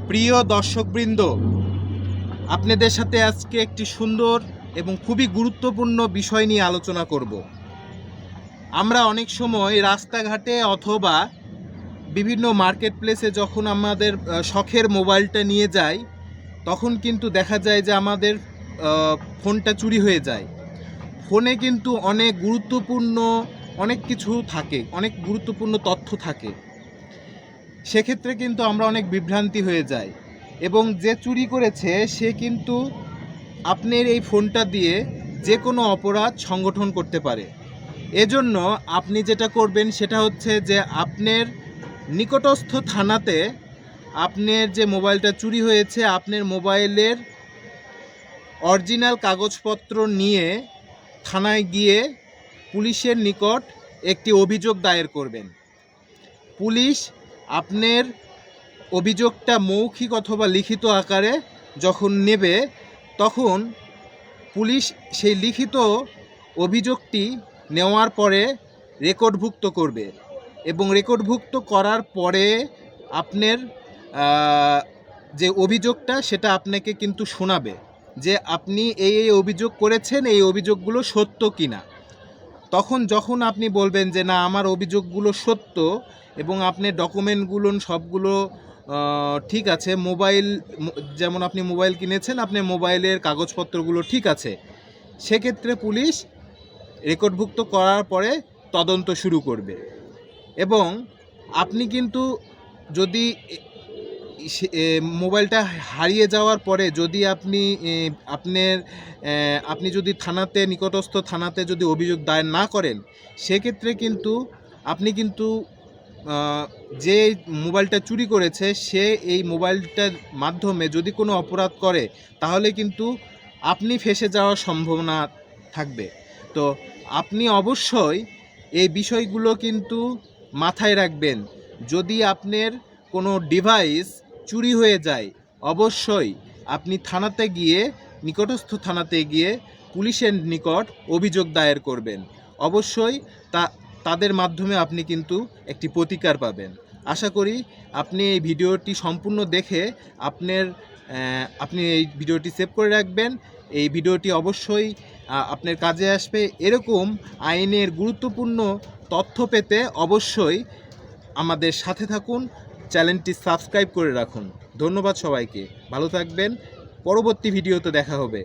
প্রিয় দর্শকবৃন্দ, আপনাদের সাথে আজকে একটি সুন্দর এবং খুবই গুরুত্বপূর্ণ বিষয় নিয়ে আলোচনা করব। আমরা অনেক সময় রাস্তাঘাটে অথবা বিভিন্ন মার্কেট প্লেসে যখন আমাদের শখের মোবাইলটা নিয়ে যাই, তখন কিন্তু দেখা যায় যে আমাদের ফোনটা চুরি হয়ে যায়। ফোনে কিন্তু অনেক গুরুত্বপূর্ণ অনেক কিছু থাকে, অনেক গুরুত্বপূর্ণ তথ্য থাকে। সেক্ষেত্রে কিন্তু আমরা অনেক বিভ্রান্তি হয়ে যাই এবং যে চুরি করেছে সে কিন্তু আপনার এই ফোনটা দিয়ে যে কোনো অপরাধ সংগঠন করতে পারে। এজন্য আপনি যেটা করবেন সেটা হচ্ছে যে আপনার নিকটস্থ থানাতে আপনার যে মোবাইলটা চুরি হয়েছে আপনার মোবাইলের অরিজিনাল কাগজপত্র নিয়ে থানায় গিয়ে পুলিশের নিকট একটি অভিযোগ দায়ের করবেন। পুলিশ আপনার অভিযোগটা মৌখিক অথবা লিখিত আকারে যখন নেবে, তখন পুলিশ সেই লিখিত অভিযোগটি নেওয়ার পরে রেকর্ডভুক্ত করবে এবং রেকর্ডভুক্ত করার পরে আপনার যে অভিযোগটা সেটা আপনাকে কিন্তু শোনাবে যে আপনি এই অভিযোগ করেছেন, এই অভিযোগগুলো সত্য কিনা। তখন যখন আপনি বলবেন যে না আমার অভিযোগগুলো সত্য এবং আপনার ডকুমেন্টগুলো সবগুলো ঠিক আছে, মোবাইল যেমন আপনি মোবাইল কিনেছেন, আপনার মোবাইলের কাগজপত্রগুলো ঠিক আছে, সেক্ষেত্রে পুলিশ রেকর্ডভুক্ত করার পরে তদন্ত শুরু করবে। এবং আপনি কিন্তু যদি মোবাইলটা হারিয়ে যাওয়ার পরে যদি আপনি যদি থানাতে, নিকটস্থ থানাতে যদি অভিযোগ দায়ের না করেন, সেক্ষেত্রে কিন্তু আপনি কিন্তু যে মোবাইলটা চুরি করেছে সে এই মোবাইলটার মাধ্যমে যদি কোনো অপরাধ করে তাহলে কিন্তু আপনি ফেঁসে যাওয়ার সম্ভাবনা থাকবে। তো আপনি অবশ্যই এই বিষয়গুলো কিন্তু মাথায় রাখবেন। যদি আপনার কোনো ডিভাইস চুরি হয়ে যায়, অবশ্যই আপনি থানাতে গিয়ে, নিকটস্থ থানাতে গিয়ে পুলিশের নিকট অভিযোগ দায়ের করবেন। অবশ্যই তাদের মাধ্যমে আপনি কিন্তু একটি প্রতিকার পাবেন। আশা করি আপনি এই ভিডিওটি সম্পূর্ণ দেখে আপনি এই ভিডিওটি সেভ করে রাখবেন। এই ভিডিওটি অবশ্যই আপনার কাজে আসবে। এরকম আইনের গুরুত্বপূর্ণ তথ্য পেতে অবশ্যই আমাদের সাথে থাকুন, চ্যানেলটি সাবস্ক্রাইব করে রাখুন। ধন্যবাদ সবাইকে, ভালো থাকবেন। পরবর্তী ভিডিওতে দেখা হবে।